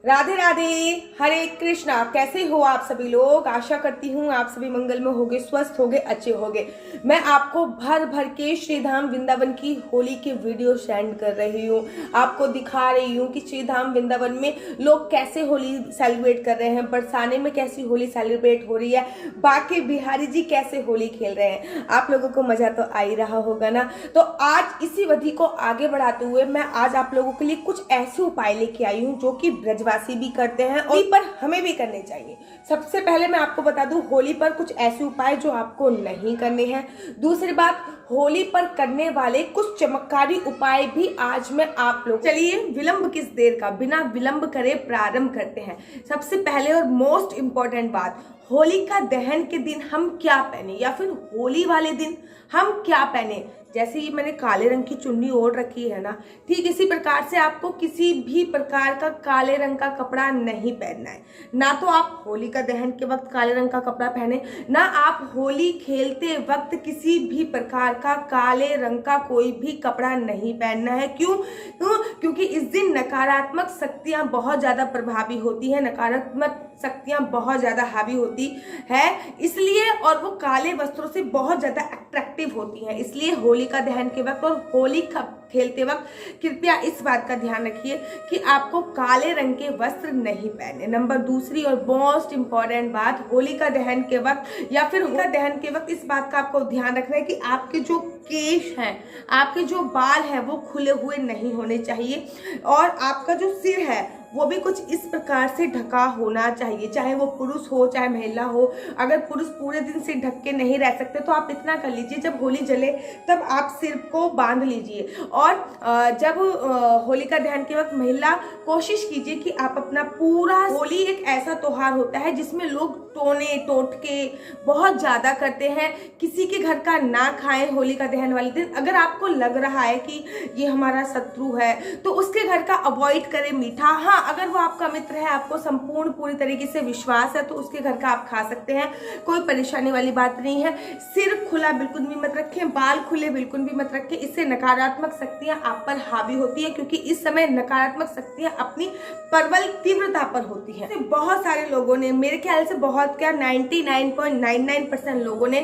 राधे राधे। हरे कृष्णा। कैसे हो आप सभी लोग? आशा करती हूँ आप सभी मंगल में होगे, स्वस्थ होगे, अच्छे होगे। मैं आपको भर भर के श्री धाम वृंदावन की होली के वीडियो सेंड कर रही हूँ। आपको दिखा रही हूँ कि श्री धाम वृंदावन में लोग कैसे होली सेलिब्रेट कर रहे हैं, बरसाने में कैसी होली सेलिब्रेट हो रही है, बाकी बिहारी जी कैसे होली खेल रहे हैं। आप लोगों को मजा तो आ ही रहा होगा ना। तो आज इसी विधि को आगे बढ़ाते हुए मैं आज आप लोगों के लिए कुछ ऐसे उपाय लेके आई हूँ जो कि ब्रजवासी भी करते हैं और पर हमें भी करने चाहिए। सबसे पहले मैं आपको बता दूं, होली पर कुछ ऐसे उपाय जो आपको नहीं करने हैं। दूसरी बात, होली पर करने वाले कुछ चमत्कारी उपाय भी आज मैं आप लोग, चलिए विलंब किस देर का, बिना विलंब करे प्रारंभ करते हैं। सबसे पहले और मोस्ट इंपॉर्टेंट बात, होली का दहन के दिन हम क्या पहने या फिर होली वाले दिन हम क्या पहने। जैसे ही मैंने काले रंग की चुन्नी ओढ़ रखी है ना, ठीक इसी प्रकार से आपको किसी भी प्रकार का काले रंग का कपड़ा नहीं पहनना है। ना तो आप होली का दहन के वक्त काले रंग का कपड़ा पहने, ना आप होली खेलते वक्त किसी भी प्रकार का काले रंग का कोई भी कपड़ा नहीं पहनना है। क्यों? क्योंकि इस दिन नकारात्मक शक्तियां बहुत ज्यादा प्रभावी होती है, नकारात्मक शक्तियां बहुत ज्यादा हावी होती है इसलिए, और वो काले वस्त्रों से बहुत ज्यादा अट्रैक्टिव होती हैं। इसलिए होली का दहन के वक्त और होली खेलते वक्त कृपया इस बात का ध्यान रखिए कि आपको काले रंग के वस्त्र नहीं पहने। नंबर दूसरी और मोस्ट इंपॉर्टेंट बात, होली का दहन के वक्त या फिर होली का दहन के वक्त इस बात का आपको ध्यान रखना है कि आपके जो केश हैं, आपके जो बाल हैं वो खुले हुए नहीं होने चाहिए और आपका जो सिर है वो भी कुछ इस प्रकार से ढका होना चाहिए, चाहे वो पुरुष हो चाहे महिला हो। अगर पुरुष पूरे दिन सिर ढक के नहीं रह सकते तो आप इतना कर लीजिए, जब होली जले तब आप सिर को बांध लीजिए। और जब होली का दहन के वक्त महिला कोशिश कीजिए कि आप अपना पूरा, होली एक ऐसा त्योहार होता है जिसमें लोग टोने टोटके बहुत ज्यादा करते हैं। किसी के घर का ना खाएं होली का दहन वाले दिन। अगर आपको लग रहा है कि ये हमारा शत्रु है तो उसके घर का अवॉइड करें मीठा। हाँ, अगर वो आपका मित्र है, आपको संपूर्ण पूरी तरीके से विश्वास है तो उसके घर का आप खा सकते हैं, कोई परेशानी वाली बात नहीं है। सिर खुला बिल्कुल भी मत रखें, बाल खुले बिल्कुल भी मत रखें, इससे नकारात्मक शक्तियां आप पर हावी होती है, क्योंकि इस समय नकारात्मक शक्तियां अपनी प्रबल तीव्रता पर होती है। बहुत सारे लोगों ने, मेरे ख्याल से बहुत क्या 99.99% लोगों ने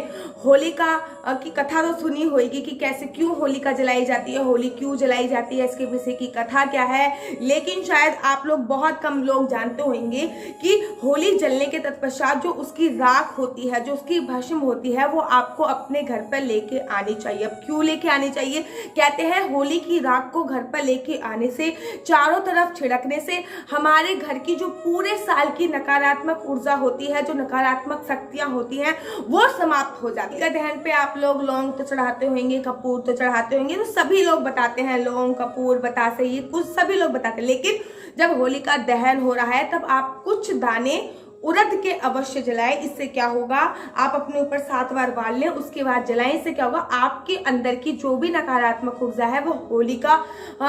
होली की कथा तो सुनी होगी कि कैसे क्यों होली का जलाई जाती है, होली क्यों जलाई जाती है, इसके पीछे की कथा क्या है। लेकिन शायद आप लोग, बहुत कम लोग जानते होंगे कि होली जलने के तत्पश्चात जो उसकी राख होती है, जो उसकी भस्म होती है, वो आपको अपने घर पर लेके आनी चाहिए। अब क्यों लेके आनी चाहिए? कहते हैं होली की राख को घर पर लेके आने से, चारों तरफ छिड़कने से हमारे घर की जो पूरे साल की नकारात्मक ऊर्जा होती है, जो नकारात्मक शक्तियां होती हैं, वो समाप्त हो जाती है। दहन पे आप लोग लौंग तो चढ़ाते होंगे, कपूर तो चढ़ाते होंगे, तो सभी लोग बताते हैं लौंग, कपूर, बतासे, ये कुछ सभी लोग बताते हैं। लेकिन जब होली का दहन हो रहा है तब आप कुछ दाने उड़द के अवश्य जलाएं। इससे क्या होगा, आप अपने ऊपर 7 बार बाल लें, उसके बाद जलाएं। इससे क्या होगा, आपके अंदर की जो भी नकारात्मक ऊर्जा है वो होलिका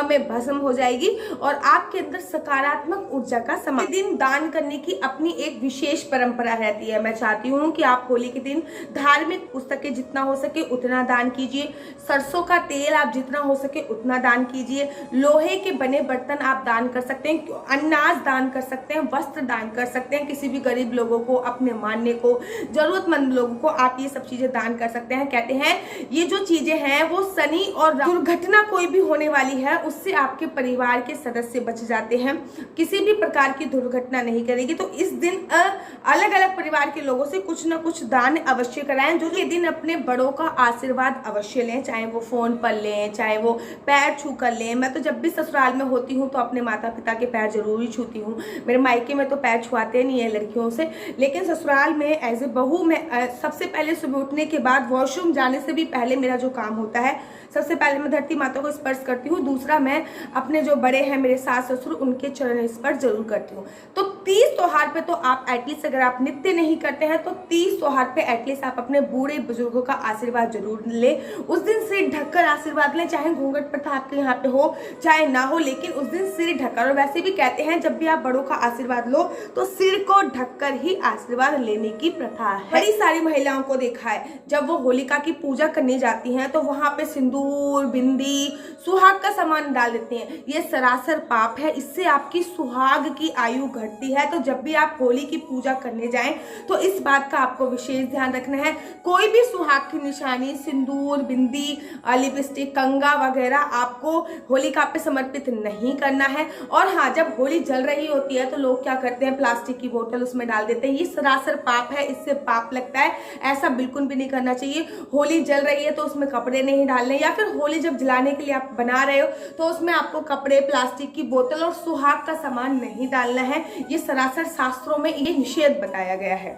में भस्म हो जाएगी और आपके अंदर सकारात्मक ऊर्जा का समागम। दिन दान करने की अपनी एक विशेष परंपरा रहती है। मैं चाहती हूँ कि आप होली के दिन धार्मिक पुस्तकें जितना हो सके उतना दान कीजिए, सरसों का तेल आप जितना हो सके उतना दान कीजिए, लोहे के बने बर्तन आप दान कर सकते हैं, अनाज दान कर सकते हैं, वस्त्र दान कर सकते हैं, किसी भी गरीब लोगों को, अपने मानने को, जरूरतमंद लोगों को आप ये सब चीजें दान कर सकते हैं। कहते हैं ये जो चीजें हैं वो शनि और दुर्घटना कोई भी होने वाली है उससे आपके परिवार के सदस्य बच जाते हैं, किसी भी प्रकार की दुर्घटना नहीं करेगी। तो इस दिन अलग अलग परिवार के लोगों से कुछ ना कुछ दान अवश्य कराएं। जो ये दिन अपने बड़ों का आशीर्वाद अवश्य लें, चाहे वो फोन पर लें, चाहे वो पैर छू कर लें। मैं तो जब भी ससुराल में होती हूँ तो अपने माता पिता के पैर जरूर ही छूती हूँ। मेरे मायके में तो पैर छुआते नहीं है लड़कियों से, लेकिन ससुराल में एज ए बहू में सबसे पहले सुबह उठने के बाद वॉशरूम जाने से भी पहले मेरा जो काम होता है, सबसे पहले मैं धरती माता को स्पर्श करती हूँ। दूसरा, मैं अपने जो बड़े हैं मेरे सास ससुर, उनके चरण स्पर्श जरूर करती हूँ। तो 30 त्योहार पे तो आप एटलीस्ट, अगर आप नित्य नहीं करते हैं तो 30 त्योहार पे एटलीस्ट आप अपने बूढ़े बुजुर्गों का आशीर्वाद जरूर ले। उस दिन सिर ढककर आशीर्वाद लें, चाहे घूंघट प्रथा आपके यहाँ पे हो चाहे ना हो, लेकिन उस दिन सिर ढककर। और वैसे भी कहते हैं जब भी आप बड़ों का आशीर्वाद लो तो सिर को ढककर ही आशीर्वाद लेने की प्रथा है। बड़ी सारी महिलाओं को देखा है जब वो होलिका की पूजा करने जाती हैं तो वहां पे सिंदूर, बिंदी, सुहाग का सामान डाल देती हैं। ये सरासर पाप है, इससे आपकी सुहाग की आयु घटती है। तो जब भी आप होली की पूजा करने जाएं तो इस बात का आपको विशेष ध्यान रखना है। कोई भी सुहाग की निशानी, सिंदूर, बिंदी, लिपस्टिक, कंगा वगैरह आपको होलिका पे समर्पित नहीं करना है। और हाँ, जब होली जल रही होती है तो लोग क्या करते हैं, प्लास्टिक की बोतल उसमें डाल देते हैं। ये सरासर पाप है, इससे पाप लगता है, ऐसा बिल्कुल भी नहीं करना चाहिए। होली जल रही है तो उसमें कपड़े नहीं डालने, या फिर होली जब जलाने के लिए आप बना रहे हो तो उसमें आपको कपड़े, प्लास्टिक की बोतल और सुहाग का सामान नहीं डालना है। ये सरासर शास्त्रों में ये निषेध बताया गया है।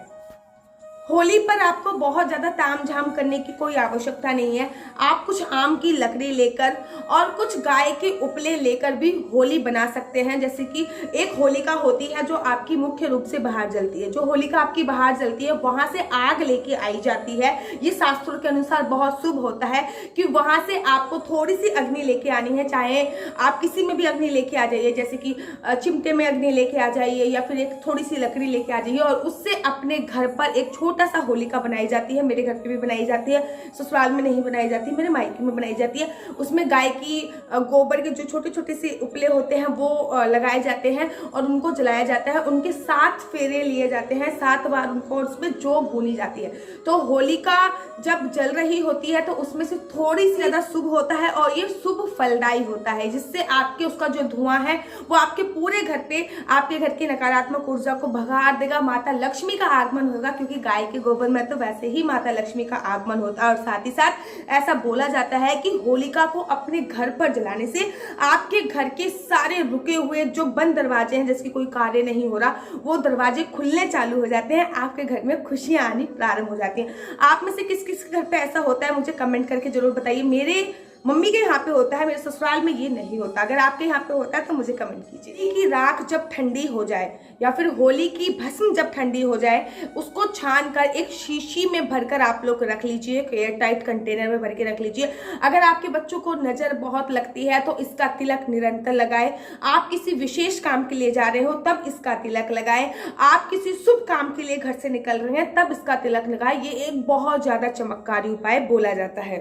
होली पर आपको बहुत ज़्यादा तामझाम करने की कोई आवश्यकता नहीं है। आप कुछ आम की लकड़ी लेकर और कुछ गाय के उपले लेकर भी होली बना सकते हैं। जैसे कि एक होलिका होती है जो आपकी मुख्य रूप से बाहर जलती है। जो होलिका आपकी बाहर जलती है वहां से आग लेके आई जाती है। ये शास्त्रों के अनुसार बहुत शुभ होता है कि वहां से आपको थोड़ी सी अग्नि लेके आनी है। चाहे आप किसी में भी अग्नि लेके आ जाइए, जैसे कि चिमटे में अग्नि लेके आ जाइए या फिर एक थोड़ी सी लकड़ी लेके आ जाइए, और उससे अपने घर पर एक छोटा सा होलिका बनाई जाती है। मेरे घर पे भी बनाई जाती है, ससुराल में नहीं बनाई जाती, मेरे मायके में बनाई जाती है। उसमें गाय की गोबर के जो छोटे छोटे से उपले होते हैं वो लगाए जाते हैं और उनको जलाया जाता है। उनके 7 फेरे लिए जाते हैं, 7 बार उनको उसमें जो भूनी जाती है। तो होलिका जब जल रही होती है तो उसमें से थोड़ी सी ज्यादा शुभ होता है और ये शुभ फलदायी होता है, जिससे आपके उसका जो धुआं है वो आपके पूरे घर पे, आपके घर की नकारात्मक ऊर्जा को भगा देगा। माता लक्ष्मी का आगमन होगा, क्योंकि गाय के गोबर में तो वैसे ही माता लक्ष्मी का आगमन होता है। और साथ ही साथ ऐसा बोला जाता है कि होलिका को अपने घर पर जलाने से आपके घर के सारे रुके हुए जो बंद दरवाजे हैं, जैसे कोई कार्य नहीं हो रहा, वो दरवाजे खुलने चालू हो जाते हैं। आपके घर में खुशियां आनी प्रारंभ हो जाती हैं। आप में से किस किस घर पे ऐसा होता है मुझे कमेंट करके जरूर बताइए। मेरे मम्मी के यहाँ पे होता है, मेरे ससुराल में ये नहीं होता। अगर आपके यहाँ पे होता है तो मुझे कमेंट कीजिए। होली की राख जब ठंडी हो जाए या फिर होली की भस्म जब ठंडी हो जाए, उसको छान कर एक शीशी में भरकर आप लोग रख लीजिए, एयर टाइट कंटेनर में भर के रख लीजिए। अगर आपके बच्चों को नजर बहुत लगती है तो इसका तिलक निरंतर लगाए। आप किसी विशेष काम के लिए जा रहे हो तब इसका तिलक लगाए। आप किसी शुभ काम के लिए घर से निकल रहे हैं तब इसका तिलक लगाए। ये एक बहुत ज्यादा चमत्कारी उपाय बोला जाता है।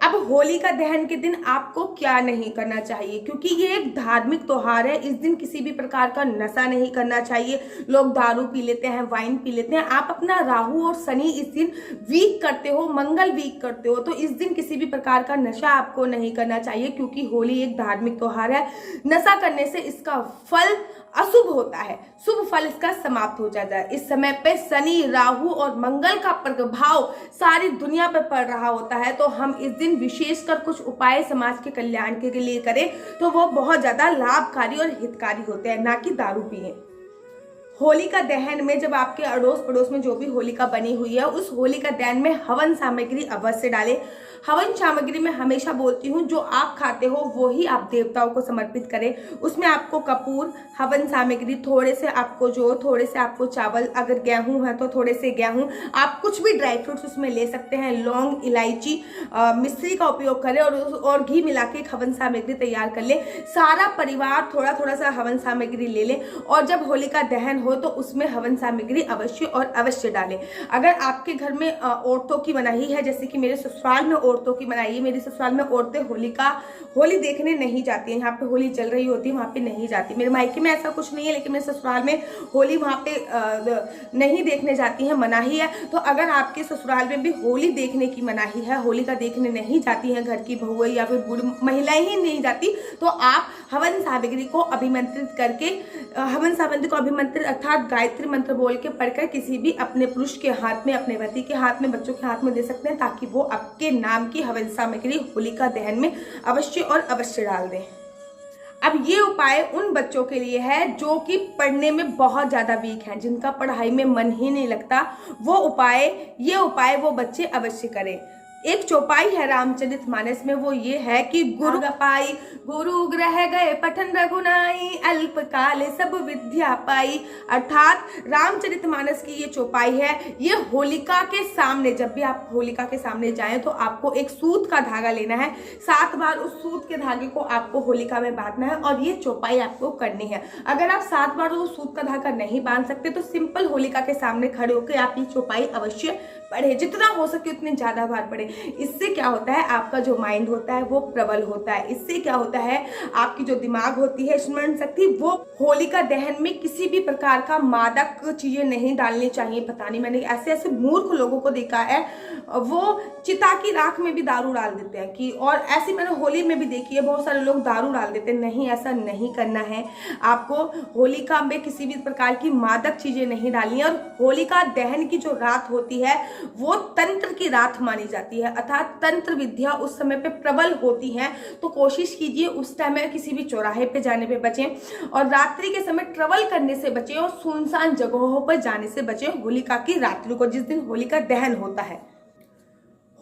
अब होलिका दहन के दिन आपको क्या नहीं करना चाहिए, क्योंकि ये एक धार्मिक त्योहार है। इस दिन किसी भी प्रकार का नशा नहीं करना चाहिए। लोग दारू पी लेते हैं, वाइन पी लेते हैं। आप अपना राहु और शनि इस दिन वीक करते हो, मंगल वीक करते हो, तो इस दिन किसी भी प्रकार का नशा आपको नहीं करना चाहिए, क्योंकि होली एक धार्मिक त्योहार है। नशा करने से इसका फल अशुभ होता है, शुभ फल इसका समाप्त हो जाता है। इस समय पे शनि, राहु और मंगल का प्रभाव सारी दुनिया पे पड़ रहा होता है। तो हम इस दिन विशेषकर कुछ उपाय समाज के कल्याण के लिए करें तो वो बहुत ज्यादा लाभकारी और हितकारी होते हैं, ना कि दारू पिए। होलिका दहन में जब आपके अड़ोस पड़ोस में जो भी होलिका बनी हुई है, उस होलिका दहन में हवन सामग्री अवश्य डालें। हवन सामग्री में हमेशा बोलती हूँ जो आप खाते हो वो ही आप देवताओं को समर्पित करें। उसमें आपको कपूर, हवन सामग्री, थोड़े से आपको चावल, अगर गेहूं है तो थोड़े से गेहूं, आप कुछ भी ड्राई फ्रूट्स उसमें ले सकते हैं। लौंग, इलायची, मिश्री का उपयोग करें और घी मिला के एक हवन सामग्री तैयार कर ले। सारा परिवार थोड़ा थोड़ा सा हवन सामग्री ले ले और जब होलिका दहन हो तो उसमें हवन सामग्री अवश्य और अवश्य डालें। अगर आपके घर में औरतों की मनाही है, जैसे कि मेरे ससुराल में औरतों की मनाही है, मेरे ससुराल में औरतें होली देखने नहीं जाती हैं। यहाँ पे होली चल रही होती है, वहाँ पे नहीं जाती। मेरे मायके में ऐसा कुछ नहीं है, लेकिन मेरे ससुराल में होली वहाँ पे नहीं देखने जाती है, मनाही है। तो अगर आपके ससुराल में भी होली देखने की मनाही है, होलिका देखने नहीं जाती है, घर की बहुएं या फिर बूढ़ी महिलाएं ही नहीं जाती, तो आप हवन सामग्री को अभिमंत्रित करके, हवन सामग्री को अभिमंत्रित अर्थात गायत्री मंत्र बोल के पढ़कर किसी भी अपने पुरुष के हाथ में, अपने पति के हाथ में, बच्चों के हाथ में दे सकते हैं, ताकि वो आपके नाम की हवन सामग्री होलिका दहन में अवश्य और अवश्य डाल दें। अब ये उपाय उन बच्चों के लिए है जो कि पढ़ने में बहुत ज्यादा वीक हैं, जिनका पढ़ाई में मन ही नहीं लगता। ये उपाय वो बच्चे अवश्य करें। एक चौपाई है रामचरितमानस में, वो ये है कि गुरु पाई गुरु ग्रह गए पठन रघुनाई, अल्प काल सब विद्या पाई। अर्थात रामचरितमानस की ये चौपाई है। ये होलिका के सामने, जब भी आप होलिका के सामने जाएं तो आपको एक सूत का धागा लेना है, 7 बार उस सूत के धागे को आपको होलिका में बांधना है और ये चौपाई आपको करनी है। अगर आप 7 बार वो सूत का धागा नहीं बांध सकते तो सिंपल होलिका के सामने खड़े होकर आप ये चौपाई अवश्य पढ़े, जितना हो सके उतने ज्यादा बार पढ़े। इससे क्या होता है, आपका जो माइंड होता है वो प्रबल होता है। इससे क्या होता है, आपकी जो दिमाग होती है, स्मरण शक्ति, वो होलिका दहन में किसी भी प्रकार का मादक चीजें नहीं डालनी चाहिए। पता नहीं, मैंने ऐसे ऐसे मूर्ख लोगों को देखा है, वो चिता की राख में भी दारू डाल देते हैं कि, और ऐसी मैंने होली में भी देखी है, बहुत सारे लोग दारू डाल देते हैं। नहीं, ऐसा नहीं करना है। आपको होलिका में किसी भी प्रकार की मादक चीजें नहीं डालनी है। और होलिका दहन की जो रात होती है वो तंत्र की रात मानी जाती है, अर्थात तंत्र विद्या उस समय पे प्रबल होती है। तो कोशिश कीजिए उस टाइम में किसी भी चौराहे पे जाने पे बचें और रात्रि के समय ट्रेवल करने से बचें और सुनसान जगहों पर जाने से बचें होलिका की रात्रि को, जिस दिन होलिका दहन होता है।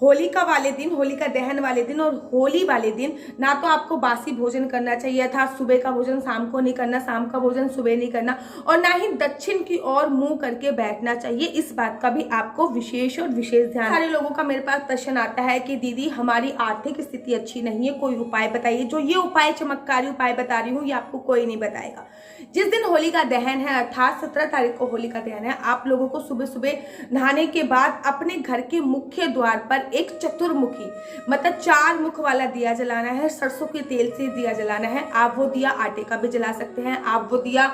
होलिका वाले दिन, होलिका दहन वाले दिन और होली वाले दिन ना तो आपको बासी भोजन करना चाहिए, अर्थात सुबह का भोजन शाम को नहीं करना, शाम का भोजन सुबह नहीं करना, और ना ही दक्षिण की ओर मुंह करके बैठना चाहिए। इस बात का भी आपको विशेष और विशेष ध्यान। सारे लोगों का मेरे पास प्रश्न आता है कि दीदी हमारी आर्थिक स्थिति अच्छी नहीं है, कोई उपाय बताइए। जो ये उपाय, चमत्कारी उपाय बता रही हूँ, ये आपको कोई नहीं बताएगा। जिस दिन होलिका दहन है, अर्थात 17 तारीख को होलिका दहन है, आप लोगों को सुबह सुबह नहाने के बाद अपने घर के मुख्य द्वार पर एक चतुर्मुखी, मतलब 4 मुख वाला दिया जलाना है। सरसों के तेल से दिया जलाना है। आप वो दिया आटे का भी जला सकते हैं, आप वो दिया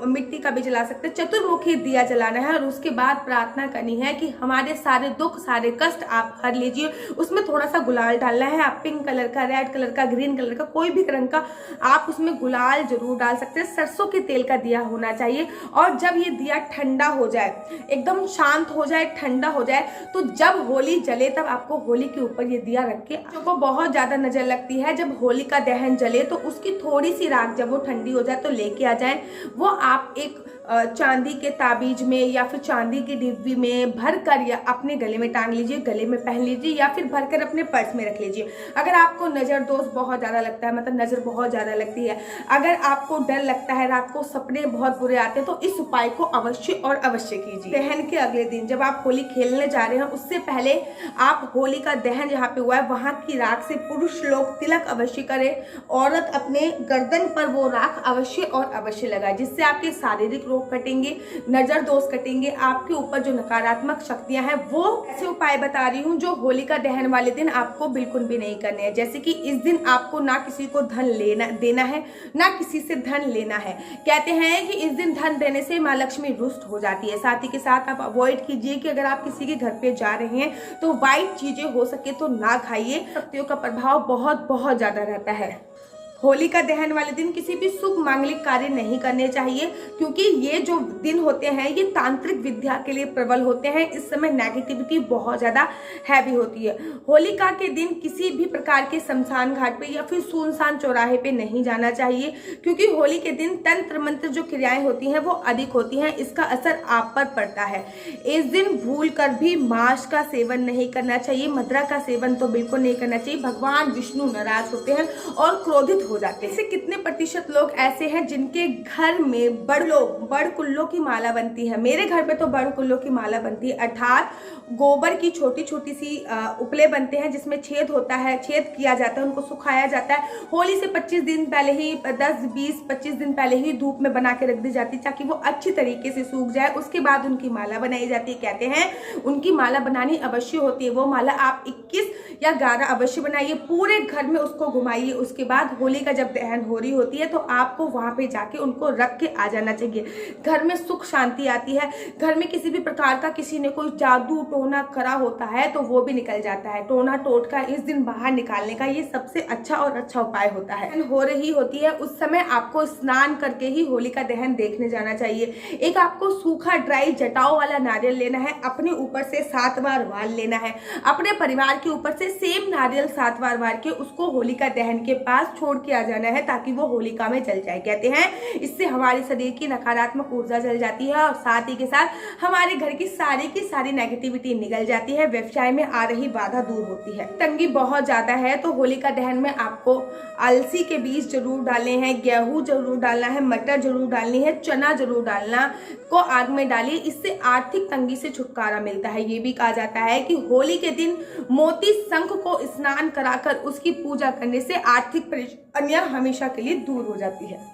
मिट्टी का भी जला सकते हैं। चतुर्मुखी दिया जलाना है और उसके बाद प्रार्थना करनी है कि हमारे सारे दुख, सारे कष्ट आप हर लीजिए। उसमें थोड़ा सा गुलाल डालना है। आप पिंक कलर का, रेड कलर का, ग्रीन कलर का, कोई भी रंग का आप उसमें गुलाल जरूर डाल सकते हैं। सरसों के तेल का दिया होना चाहिए। और जब ये दिया ठंडा हो जाए, एकदम शांत हो जाए, ठंडा हो जाए, तो जब होली जले तब आपको होली के ऊपर ये दिया रख के, जो बहुत ज्यादा नजर लगती है, जब होली का दहन जले तो उसकी थोड़ी सी राख जब वो ठंडी हो जाए तो लेके आ जाए। वो आप एक चांदी के ताबीज में या फिर चांदी की डिब्बी में भर कर या अपने गले में टांग लीजिए, गले में पहन लीजिए, या फिर भरकर अपने पर्स में रख लीजिए। अगर आपको नजर दोष बहुत ज्यादा लगता है, मतलब नजर बहुत ज्यादा लगती है, अगर आपको डर लगता है, रात को सपने बहुत बुरे आते हैं, तो इस उपाय को अवश्य और अवश्य कीजिए। दहन के अगले दिन जब आप होली खेलने जा रहे हैं, उससे पहले आप होली का दहन जहाँ पे हुआ है वहां की राख से पुरुष लोग तिलक अवश्य करें, औरत अपने गर्दन पर वो राख अवश्य और अवश्य लगाए, जिससे आपके शारीरिक रोग कटेंगे, नजर दोष कटेंगे, आपके ऊपर जो नकारात्मक शक्तियां हैं। वो ऐसे उपाय बता रही हूँ जो होलिका दहन वाले दिन आपको बिल्कुल भी नहीं करने हैं। जैसे कि इस दिन आपको ना किसी को धन देना है, ना किसी से धन लेना है। कहते हैं कि इस दिन धन देने से माँ लक्ष्मी रुष्ट हो जाती है। साथ ही के साथ आप अवॉइड कीजिए कि अगर आप किसी के घर पे जा रहे हैं तो वाइट चीजें हो सके तो ना खाइए। शक्तियों का प्रभाव बहुत बहुत ज्यादा रहता है। होलिका दहन वाले दिन किसी भी शुभ मांगलिक कार्य नहीं करने चाहिए, क्योंकि ये जो दिन होते हैं ये तांत्रिक विद्या के लिए प्रबल होते हैं। इस समय नेगेटिविटी बहुत ज्यादा हैवी होती है। होलिका के दिन किसी भी प्रकार के शमशान घाट पे या फिर सुनसान चौराहे पे नहीं जाना चाहिए, क्योंकि होली के दिन तंत्र मंत्र जो क्रियाएं होती हैं वो अधिक होती हैं, इसका असर आप पर पड़ता है। इस दिन भूल कर भी मांस का सेवन नहीं करना चाहिए, मदिरा का सेवन तो बिल्कुल नहीं करना चाहिए। भगवान विष्णु नाराज होते हैं और क्रोधित हो जाते हैं। कितने प्रतिशत लोग ऐसे हैं जिनके घर में बड़ कुल्लों की माला बनती है। मेरे घर पे तो बड़ कुल्लों की माला बनती है, अर्थात गोबर की छोटी छोटी सी उपले बनते हैं जिसमें छेद होता है, छेद किया जाता है, उनको सुखाया जाता है। होली से 25 दिन पहले ही, 10, 20, 25 दिन पहले ही धूप में बना के रख दी जाती है ताकि वो अच्छी तरीके से सूख जाए। उसके बाद उनकी माला बनाई जाती है। कहते हैं उनकी माला बनानी अवश्य होती है। वो माला आप 21 या 11 अवश्य बनाइए, पूरे घर में उसको घुमाइए। उसके बाद होली का जब दहन हो रही होती है तो आपको वहां पे जाके उनको रख के आ जाना चाहिए। घर में सुख शांति आती है। घर में किसी भी प्रकार का किसी ने कोई जादू टोना करा होता है तो वो भी निकल जाता है। टोना टोटका इस दिन बाहर निकालने का ये सबसे अच्छा और अच्छा उपाय होता है। हो रही होती है उस समय आपको स्नान करके ही होली का दहन देखने जाना चाहिए। एक आपको सूखा ड्राई जटाओ वाला नारियल लेना है, अपने ऊपर से 7 बार वार लेना है, अपने परिवार के ऊपर से सेम नारियल 7 बार वार के उसको होलिका दहन के पास छोड़ किया जाना है ताकि वो होलिका में जल जाए। कहते हैं इससे हमारे शरीर की नकारात्मक ऊर्जा जल जाती है और साथ ही के साथ हमारे घर की सारी नेगेटिविटी निकल जाती है, व्यवसाय में आ रही बाधा दूर होती है। तंगी बहुत ज्यादा है तो होलिका दहन में आपको अलसी के बीज जरूर डालने हैं, गेहूं जरूर डालना है, मटर जरूर डालनी है, चना जरूर डालना को आग में डालिए। इससे आर्थिक तंगी से छुटकारा मिलता है। ये भी कहा जाता है कि होली के दिन मोती शंख को स्नान कराकर उसकी पूजा करने से आर्थिक परेशानियां हमेशा के लिए दूर हो जाती है।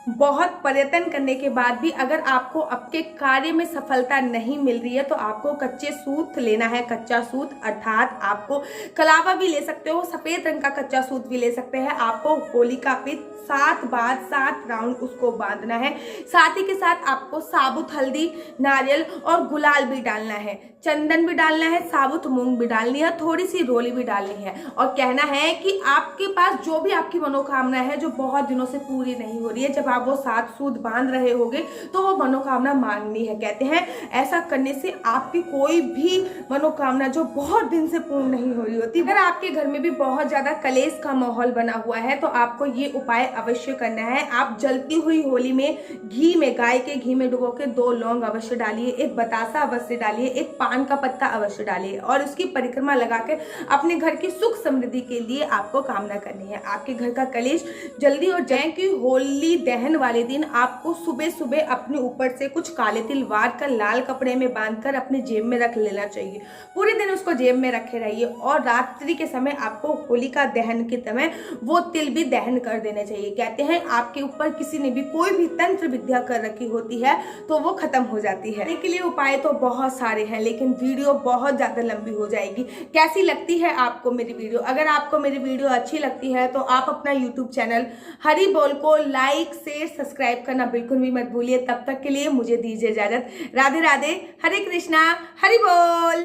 बहुत प्रयत्न करने के बाद भी अगर आपको आपके कार्य में सफलता नहीं मिल रही है तो आपको कच्चे सूत लेना है। कच्चा सूत अर्थात आपको कलावा भी ले सकते हो, सफेद रंग का कच्चा सूत भी ले सकते हैं। आपको होलिका पे 7 बार 7 राउंड उसको बांधना है। साथ ही के साथ आपको साबुत हल्दी, नारियल और गुलाल भी डालना है, चंदन भी डालना है, साबुत मूंग भी डालनी है, थोड़ी सी रोली भी डालनी है और कहना है कि आपके पास जो भी आपकी मनोकामना है जो बहुत दिनों से पूरी नहीं हो रही है, जब आप वो 7 सूत बांध रहे होगे तो वो मनोकामना मांगनी है। कहते हैं ऐसा करने से आपकी कोई भी मनोकामना जो बहुत दिन से पूर्ण नहीं हो रही होती। अगर आपके घर में भी बहुत ज्यादा कलेश का माहौल बना हुआ है तो आपको ये उपाय अवश्य करना है। आप जलती हुई होली में घी में, गाय के घी में डुबो के 2 लौंग अवश्य डालिए, एक बतासा अवश्य डालिए, एक पान का पत्ता अवश्य डालिए और उसकी परिक्रमा लगा के अपने घर की सुख समृद्धि के लिए आपको कामना करनी है। आपके घर का कलेश जल्दी हो जाए कि होली दहन वाले दिन आपको सुबह सुबह अपने ऊपर से कुछ काले तिल वार कर लाल कपड़े में बांधकर अपने जेब में रख लेना चाहिए। पूरे दिन उसको जेब में रखे रहिए और रात्रि के समय आपको होलिका दहन के समय वो तिल भी दहन कर देने चाहिए। कहते हैं आपके ऊपर किसी ने भी कोई भी तंत्र विद्या कर रखी होती है तो वो खत्म हो जाती है। इसके लिए उपाय तो बहुत सारे हैं लेकिन वीडियो बहुत ज्यादा लंबी हो जाएगी। कैसी लगती है आपको मेरी वीडियो? अगर आपको मेरी वीडियो अच्छी लगती है तो आप अपना यूट्यूब चैनल हरि बोल को लाइक शेयर सब्सक्राइब करना बिल्कुल भी मत भूलिए। तब तक के लिए मुझे दीजिए इजाजत। राधे राधे, हरे कृष्णा, हरि बोल।